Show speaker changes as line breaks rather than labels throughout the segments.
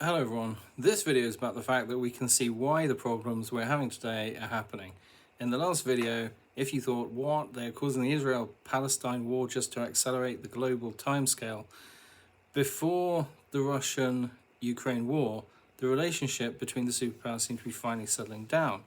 Hello everyone, this video is about the fact that we can see why the problems we're having today are happening. In the last video, if you thought, what, they're causing the Israel-Palestine war just to accelerate the global timescale, before the Russian-Ukraine war, the relationship between the superpowers seemed to be finally settling down.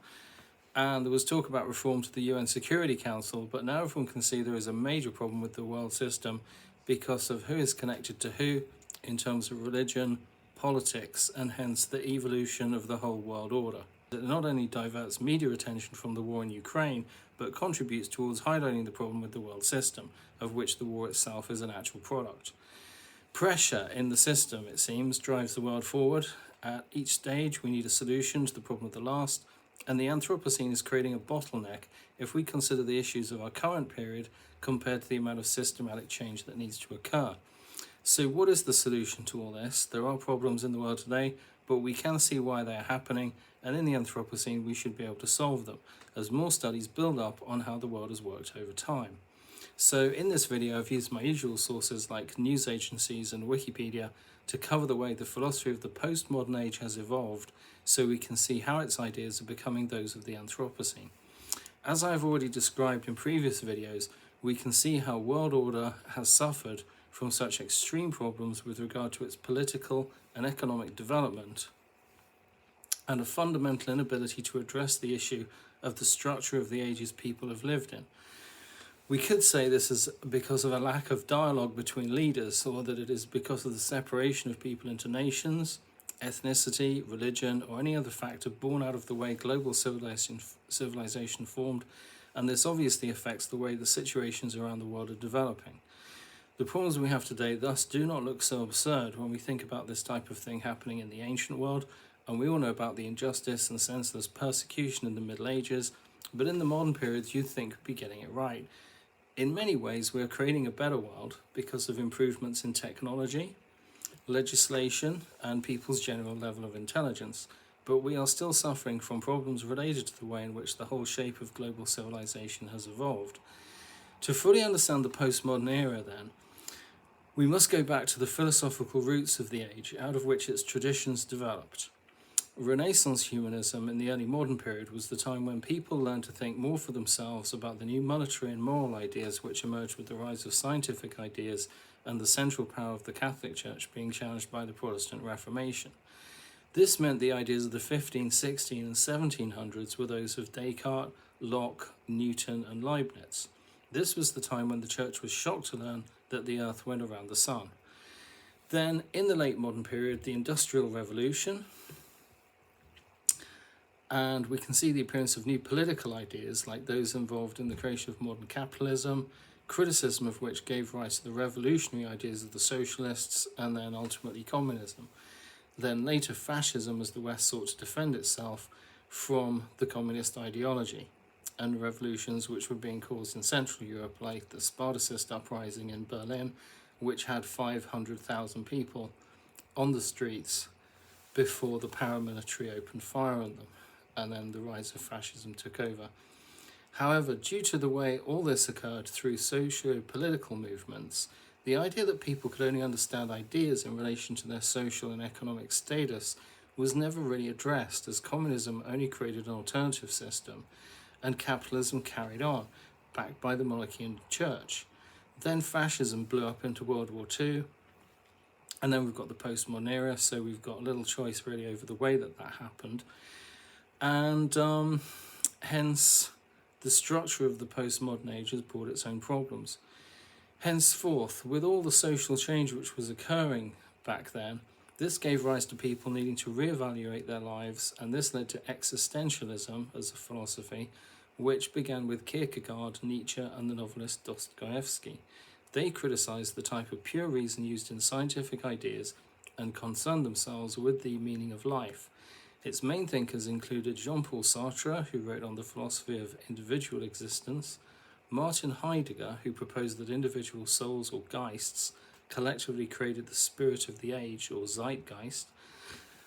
And there was talk about reform to the UN Security Council, but now everyone can see there is a major problem with the world system because of who is connected to who in terms of religion, politics, and hence the evolution of the whole world order. It not only diverts media attention from the war in Ukraine, but contributes towards highlighting the problem with the world system, of which the war itself is an actual product. Pressure in the system, it seems, drives the world forward. At each stage, we need a solution to the problem of the last, and the Anthropocene is creating a bottleneck if we consider the issues of our current period compared to the amount of systematic change that needs to occur. So what is the solution to all this? There are problems in the world today, but we can see why they are happening, and in the Anthropocene we should be able to solve them, as more studies build up on how the world has worked over time. So in this video I've used my usual sources like news agencies and Wikipedia to cover the way the philosophy of the postmodern age has evolved, so we can see how its ideas are becoming those of the Anthropocene. As I've already described in previous videos, we can see how world order has suffered from such extreme problems with regard to its political and economic development, and a fundamental inability to address the issue of the structure of the ages people have lived in. We could say this is because of a lack of dialogue between leaders, or that it is because of the separation of people into nations, ethnicity, religion, or any other factor born out of the way global civilization formed, and this obviously affects the way the situations around the world are developing. The problems we have today thus do not look so absurd when we think about this type of thing happening in the ancient world, and we all know about the injustice and senseless persecution in the Middle Ages, but in the modern periods you'd think we'd be getting it right. In many ways we are creating a better world because of improvements in technology, legislation, and people's general level of intelligence, but we are still suffering from problems related to the way in which the whole shape of global civilization has evolved. To fully understand the postmodern era then, we must go back to the philosophical roots of the age, out of which its traditions developed. Renaissance humanism in the early modern period was the time when people learned to think more for themselves about the new monetary and moral ideas which emerged with the rise of scientific ideas and the central power of the Catholic Church being challenged by the Protestant Reformation. This meant the ideas of the 15, 16 and 1700s were those of Descartes, Locke, Newton and Leibniz. This was the time when the Church was shocked to learn that the Earth went around the Sun. Then, in the late modern period, the Industrial Revolution, and we can see the appearance of new political ideas like those involved in the creation of modern capitalism, criticism of which gave rise to the revolutionary ideas of the socialists and then ultimately communism. Then later fascism as the West sought to defend itself from the communist ideology, and revolutions which were being caused in Central Europe, like the Spartacist uprising in Berlin, which had 500,000 people on the streets before the paramilitary opened fire on them, and then the rise of fascism took over. However, due to the way all this occurred through socio-political movements, the idea that people could only understand ideas in relation to their social and economic status was never really addressed, as communism only created an alternative system, and capitalism carried on, backed by the monarchy and church. Then fascism blew up into World War II, and then we've got the postmodern era, so we've got little choice really over the way that happened. And hence, the structure of the postmodern age has brought its own problems. Henceforth, with all the social change which was occurring back then, this gave rise to people needing to reevaluate their lives, and this led to existentialism as a philosophy, which began with Kierkegaard, Nietzsche, and the novelist Dostoevsky. They criticized the type of pure reason used in scientific ideas and concerned themselves with the meaning of life. Its main thinkers included Jean-Paul Sartre, who wrote on the philosophy of individual existence, Martin Heidegger, who proposed that individual souls or geists collectively created the spirit of the age, or Zeitgeist,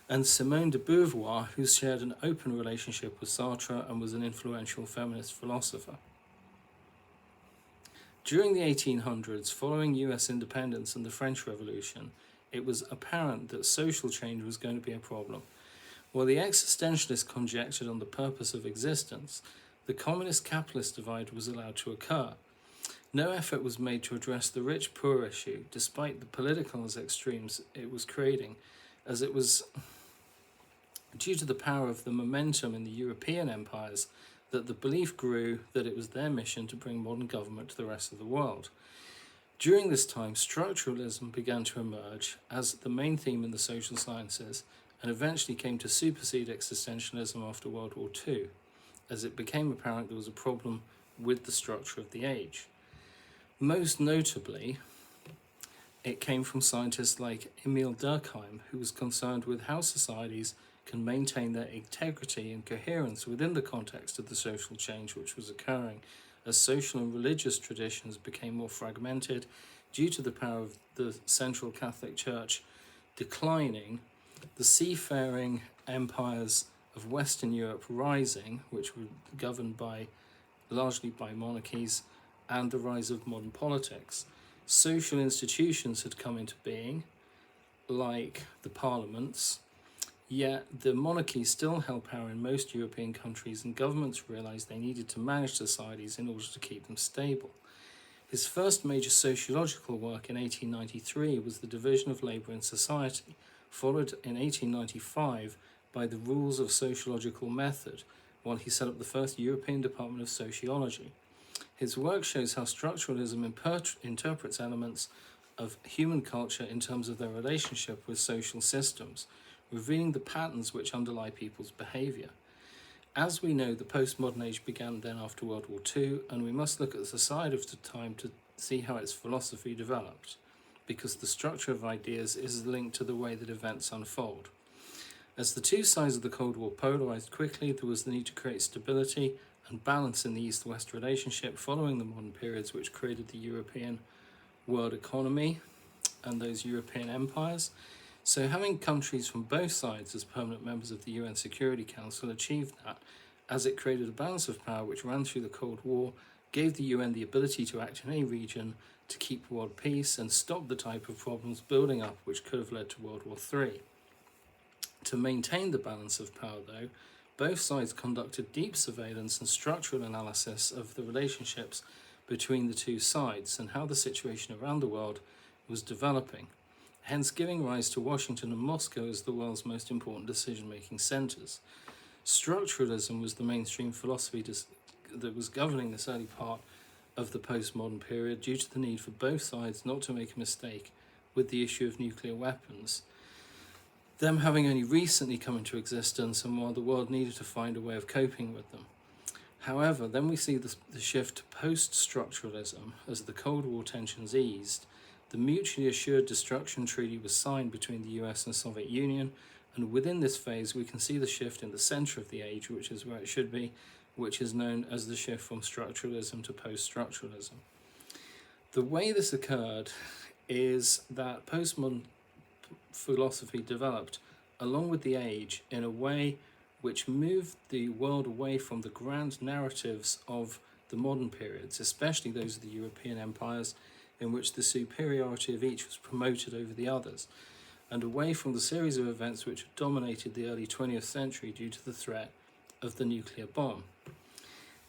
and Simone de Beauvoir, who shared an open relationship with Sartre and was an influential feminist philosopher. During the 1800s, following US independence and the French Revolution, it was apparent that social change was going to be a problem. While the existentialists conjectured on the purpose of existence, the communist-capitalist divide was allowed to occur. No effort was made to address the rich-poor issue, despite the political extremes it was creating, as it was due to the power of the momentum in the European empires that the belief grew that it was their mission to bring modern government to the rest of the world. During this time, structuralism began to emerge as the main theme in the social sciences and eventually came to supersede existentialism after World War II, as it became apparent there was a problem with the structure of the age. Most notably, it came from scientists like Emil Durkheim, who was concerned with how societies can maintain their integrity and coherence within the context of the social change which was occurring as social and religious traditions became more fragmented due to the power of the Central Catholic Church declining, the seafaring empires of Western Europe rising, which were governed largely by monarchies, and the rise of modern politics. Social institutions had come into being, like the parliaments, yet the monarchy still held power in most European countries, and governments realised they needed to manage societies in order to keep them stable. His first major sociological work in 1893 was The Division of Labour in Society, followed in 1895 by The Rules of Sociological Method, while he set up the first European Department of Sociology. His work shows how structuralism interprets elements of human culture in terms of their relationship with social systems, revealing the patterns which underlie people's behaviour. As we know, the postmodern age began then after World War II, and we must look at the society of the time to see how its philosophy developed, because the structure of ideas is linked to the way that events unfold. As the two sides of the Cold War polarised quickly, there was the need to create stability and balance in the East-West relationship following the modern periods which created the European world economy and those European empires. So having countries from both sides as permanent members of the UN Security Council achieved that, as it created a balance of power which ran through the Cold War, gave the UN the ability to act in any region to keep world peace and stop the type of problems building up which could have led to World War III. To maintain the balance of power, though, both sides conducted deep surveillance and structural analysis of the relationships between the two sides and how the situation around the world was developing, hence giving rise to Washington and Moscow as the world's most important decision-making centres. Structuralism was the mainstream philosophy that was governing this early part of the postmodern period due to the need for both sides not to make a mistake with the issue of nuclear weapons, them having only recently come into existence and while the world needed to find a way of coping with them. However, then we see the shift to post-structuralism as the Cold War tensions eased. The Mutually Assured Destruction Treaty was signed between the US and Soviet Union, and within this phase we can see the shift in the centre of the age, which is where it should be, which is known as the shift from structuralism to post-structuralism. The way this occurred is that postmodern philosophy developed along with the age in a way which moved the world away from the grand narratives of the modern periods, especially those of the European empires, in which the superiority of each was promoted over the others, and away from the series of events which had dominated the early 20th century due to the threat of the nuclear bomb.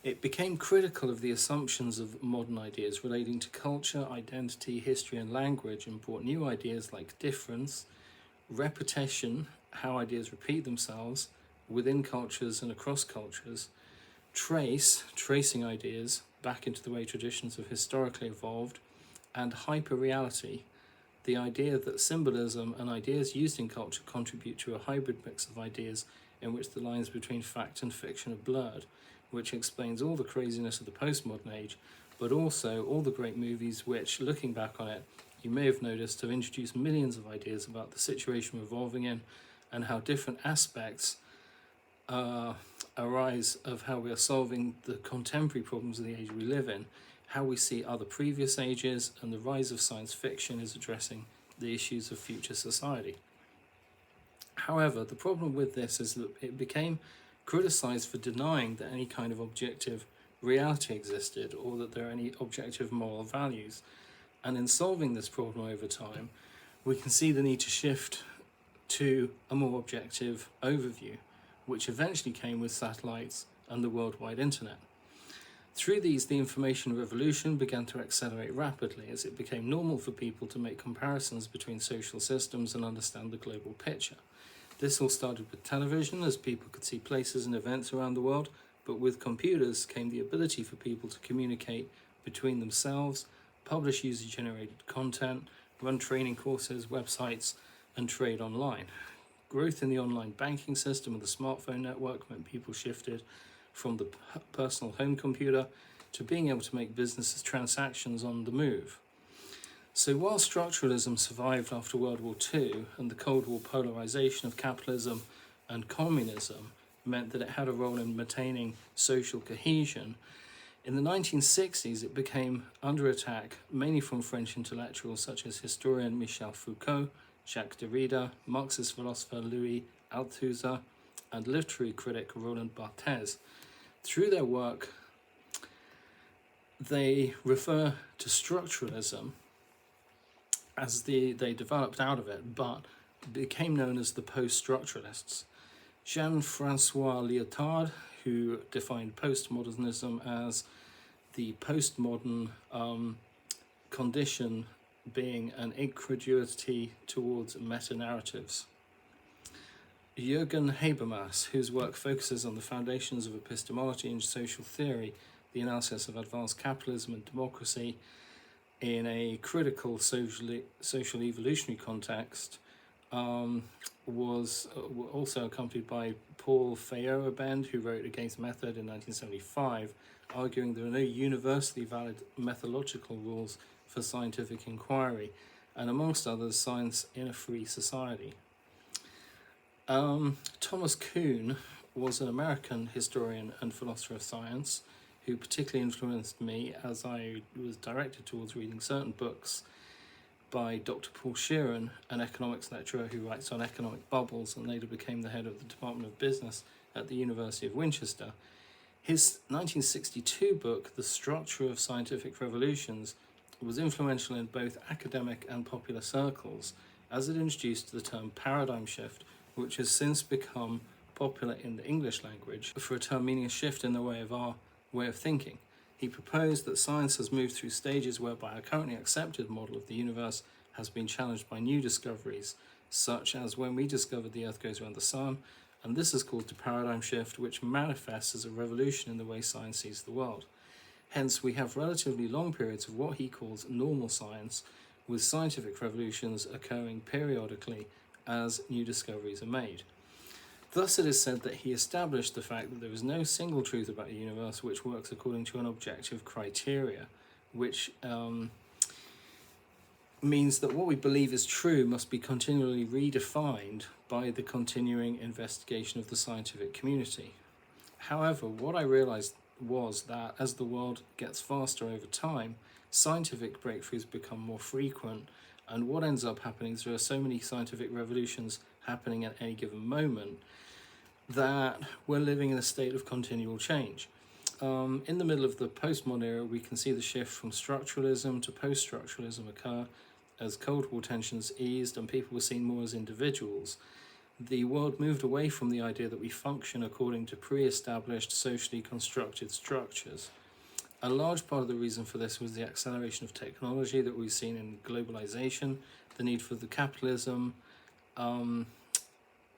It became critical of the assumptions of modern ideas relating to culture, identity, history and language, and brought new ideas like difference, repetition, how ideas repeat themselves within cultures and across cultures, tracing ideas back into the way traditions have historically evolved, and hyperreality, the idea that symbolism and ideas used in culture contribute to a hybrid mix of ideas in which the lines between fact and fiction are blurred, which explains all the craziness of the postmodern age, but also all the great movies which, looking back on it, you may have noticed have introduced millions of ideas about the situation we're evolving in and how different aspects arise of how we are solving the contemporary problems of the age we live in, how we see other previous ages, and the rise of science fiction is addressing the issues of future society. However, the problem with this is that it became criticised for denying that any kind of objective reality existed or that there are any objective moral values. And in solving this problem over time, we can see the need to shift to a more objective overview, which eventually came with satellites and the worldwide internet. Through these, the information revolution began to accelerate rapidly as it became normal for people to make comparisons between social systems and understand the global picture. This all started with television, as people could see places and events around the world, but with computers came the ability for people to communicate between themselves, publish user-generated content, run training courses, websites, and trade online. Growth in the online banking system and the smartphone network meant people shifted from the personal home computer to being able to make business transactions on the move. So while structuralism survived after World War II and the Cold War polarization of capitalism and communism meant that it had a role in maintaining social cohesion, in the 1960s it became under attack mainly from French intellectuals such as historian Michel Foucault, Jacques Derrida, Marxist philosopher Louis Althusser, and literary critic Roland Barthes. Through their work, they refer to structuralism as they developed out of it, but became known as the post-structuralists. Jean-Francois Lyotard, who defined postmodernism as the postmodern condition being an incredulity towards meta-narratives. Jürgen Habermas, whose work focuses on the foundations of epistemology and social theory, the analysis of advanced capitalism and democracy in a critical social evolutionary context, was also accompanied by Paul Feyerabend, who wrote Against Method in 1975, arguing there are no universally valid methodological rules for scientific inquiry, and amongst others, science in a free society. Thomas Kuhn was an American historian and philosopher of science who particularly influenced me as I was directed towards reading certain books by Dr. Paul Sheeran, an economics lecturer who writes on economic bubbles and later became the head of the Department of Business at the University of Winchester. His 1962 book, The Structure of Scientific Revolutions, was influential in both academic and popular circles as it introduced the term paradigm shift, which has since become popular in the English language for a term meaning a shift in the way of thinking. He proposed that science has moved through stages whereby a currently accepted model of the universe has been challenged by new discoveries, such as when we discovered the Earth goes around the sun, and this has caused a paradigm shift which manifests as a revolution in the way science sees the world. Hence, we have relatively long periods of what he calls normal science, with scientific revolutions occurring periodically as new discoveries are made. Thus, it is said that he established the fact that there is no single truth about the universe which works according to an objective criteria, which means that what we believe is true must be continually redefined by the continuing investigation of the scientific community. However, what I realized was that as the world gets faster over time, scientific breakthroughs become more frequent, and what ends up happening is there are so many scientific revolutions happening at any given moment that we're living in a state of continual change. In the middle of the postmodern era, we can see the shift from structuralism to post-structuralism occur as Cold War tensions eased and people were seen more as individuals. The world moved away from the idea that we function according to pre-established socially constructed structures. A large part of the reason for this was the acceleration of technology that we've seen in globalization, the need for the capitalism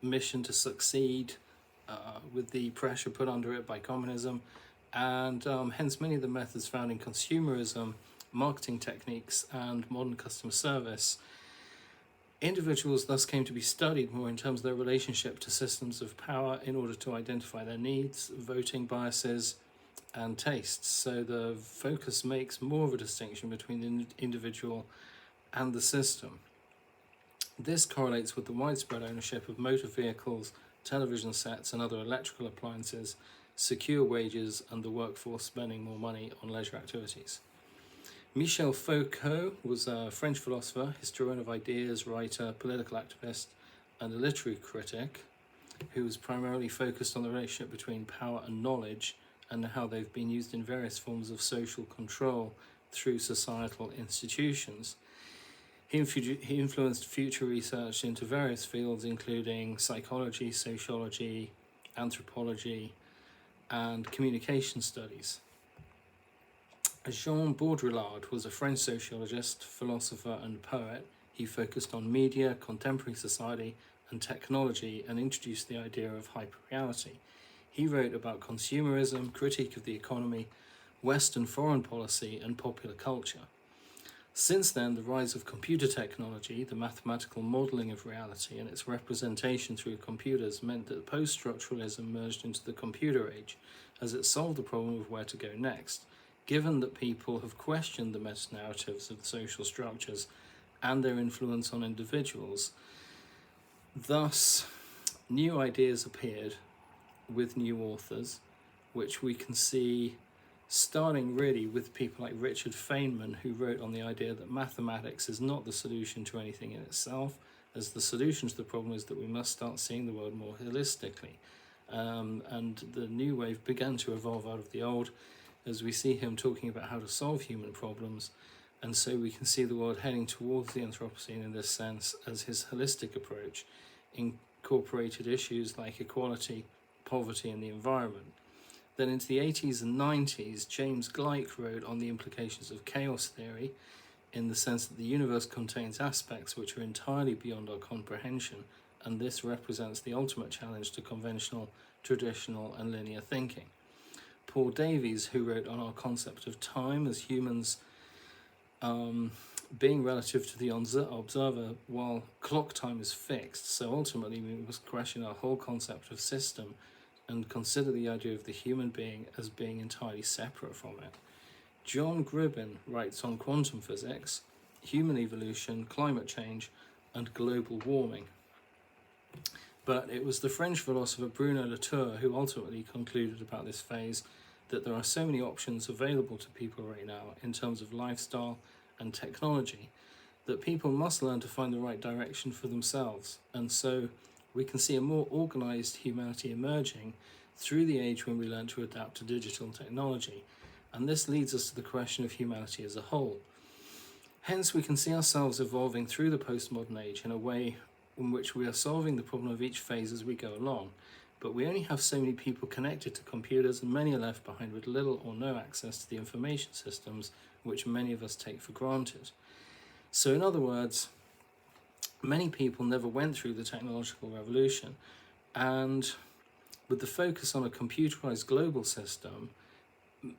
mission to succeed with the pressure put under it by communism, and hence many of the methods found in consumerism, marketing techniques, and modern customer service. Individuals thus came to be studied more in terms of their relationship to systems of power in order to identify their needs, voting biases, and tastes. So the focus makes more of a distinction between the individual and the system. This correlates with the widespread ownership of motor vehicles, television sets, and other electrical appliances, secure wages, and the workforce spending more money on leisure activities. Michel Foucault was a French philosopher, historian of ideas, writer, political activist, and a literary critic who was primarily focused on the relationship between power and knowledge and how they've been used in various forms of social control through societal institutions. He influenced future research into various fields, including psychology, sociology, anthropology, and communication studies. Jean Baudrillard was a French sociologist, philosopher, and poet. He focused on media, contemporary society, and technology, and introduced the idea of hyperreality. He wrote about consumerism, critique of the economy, Western foreign policy, and popular culture. Since then, the rise of computer technology, the mathematical modelling of reality, and its representation through computers meant that post-structuralism merged into the computer age, as it solved the problem of where to go next, given that people have questioned the meta-narratives of the social structures and their influence on individuals. Thus, new ideas appeared with new authors, which we can see starting really with people like Richard Feynman, who wrote on the idea that mathematics is not the solution to anything in itself, as the solution to the problem is that we must start seeing the world more holistically. And the new wave began to evolve out of the old, as we see him talking about how to solve human problems. And so we can see the world heading towards the Anthropocene in this sense, as his holistic approach incorporated issues like equality, poverty, and the environment. Then into the 80s and 90s, James Gleick wrote on the implications of chaos theory, in the sense that the universe contains aspects which are entirely beyond our comprehension, and this represents the ultimate challenge to conventional, traditional, and linear thinking. Paul Davies, who wrote on our concept of time as humans being relative to the observer, while clock time is fixed, so ultimately we must question our whole concept of system and consider the idea of the human being as being entirely separate from it. John Gribbin writes on quantum physics, human evolution, climate change, and global warming. But it was the French philosopher Bruno Latour who ultimately concluded about this phase that there are so many options available to people right now in terms of lifestyle and technology that people must learn to find the right direction for themselves. And so we can see a more organized humanity emerging through the age when we learn to adapt to digital technology. And this leads us to the question of humanity as a whole. Hence, we can see ourselves evolving through the postmodern age in a way in which we are solving the problem of each phase as we go along. But we only have so many people connected to computers, and many are left behind with little or no access to the information systems which many of us take for granted. So in other words, many people never went through the technological revolution, and with the focus on a computerized global system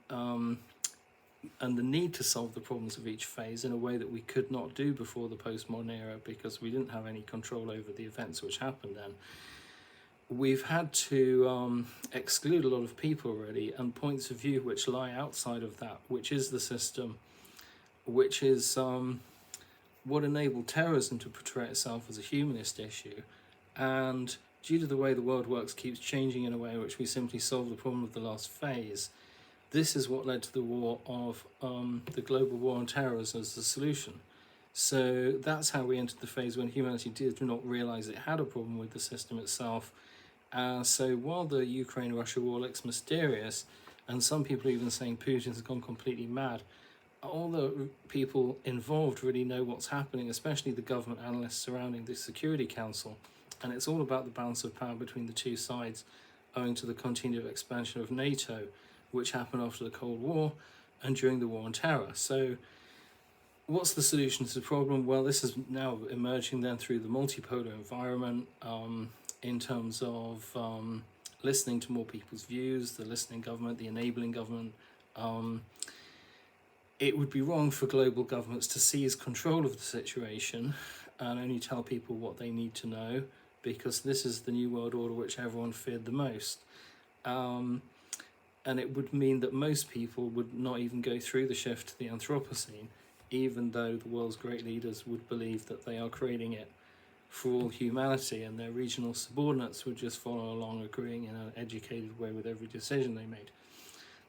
and the need to solve the problems of each phase in a way that we could not do before the postmodern era because we didn't have any control over the events which happened then, we've had to exclude a lot of people already, and points of view which lie outside of that, which is the system, which is what enabled terrorism to portray itself as a humanist issue, and due to the way the world works keeps changing in a way in which we simply solve the problem of the last phase. This is what led to the war of the global war on terror as the solution. So that's how we entered the phase when humanity did not realize it had a problem with the system itself. So while the Ukraine-Russia war looks mysterious, and some people are even saying Putin's gone completely mad, all the people involved really know what's happening, especially the government analysts surrounding the Security Council. And it's all about the balance of power between the two sides, owing to the continued expansion of NATO, which happened after the Cold War and during the war on terror. So what's the solution to the problem? Well, this is now emerging then through the multipolar environment, in terms of listening to more people's views, the listening government, the enabling government. It would be wrong for global governments to seize control of the situation and only tell people what they need to know, because this is the new world order which everyone feared the most. And it would mean that most people would not even go through the shift to the Anthropocene, even though the world's great leaders would believe that they are creating it for all humanity, and their regional subordinates would just follow along, agreeing in an educated way with every decision they made.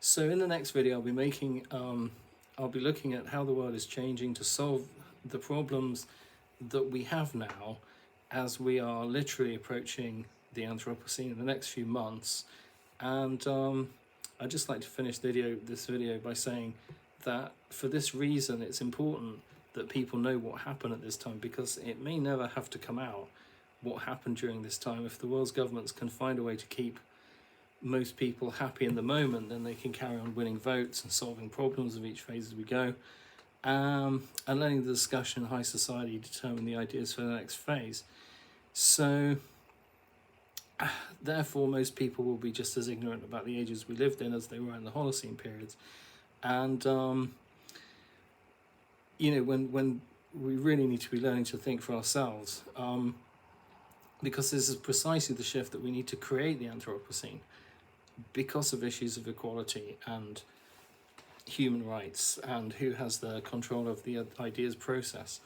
So in the next video, I'll be looking at how the world is changing to solve the problems that we have now, as we are literally approaching the Anthropocene in the next few months. And I'd just like to finish this video by saying that for this reason it's important that people know what happened at this time, because it may never have to come out what happened during this time. If the world's governments can find a way to keep most people happy in the moment, then they can carry on winning votes and solving problems of each phase as we go, and letting the discussion in high society determine the ideas for the next phase. So therefore most people will be just as ignorant about the ages we lived in as they were in the Holocene periods. And when we really need to be learning to think for ourselves, because this is precisely the shift that we need to create the Anthropocene, because of issues of equality and human rights and who has the control of the ideas process.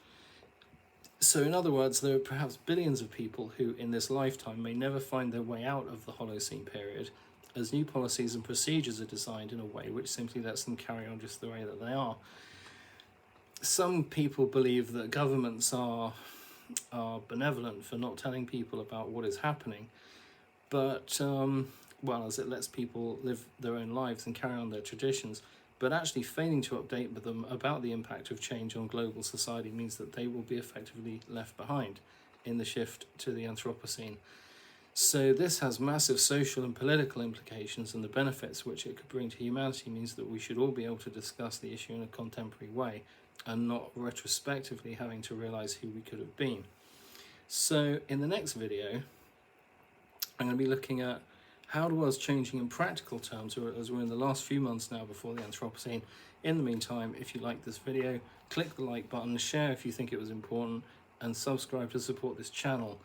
So in other words, there are perhaps billions of people who in this lifetime may never find their way out of the Holocene period, as new policies and procedures are designed in a way which simply lets them carry on just the way that they are. Some people believe that governments are benevolent for not telling people about what is happening, but as it lets people live their own lives and carry on their traditions, but actually failing to update them about the impact of change on global society means that they will be effectively left behind in the shift to the Anthropocene. So this has massive social and political implications, and the benefits which it could bring to humanity means that we should all be able to discuss the issue in a contemporary way and not retrospectively having to realise who we could have been. So in the next video, I'm going to be looking at how the world's changing in practical terms, as we're in the last few months now before the Anthropocene. In the meantime, if you like this video, click the like button, share if you think it was important, and subscribe to support this channel.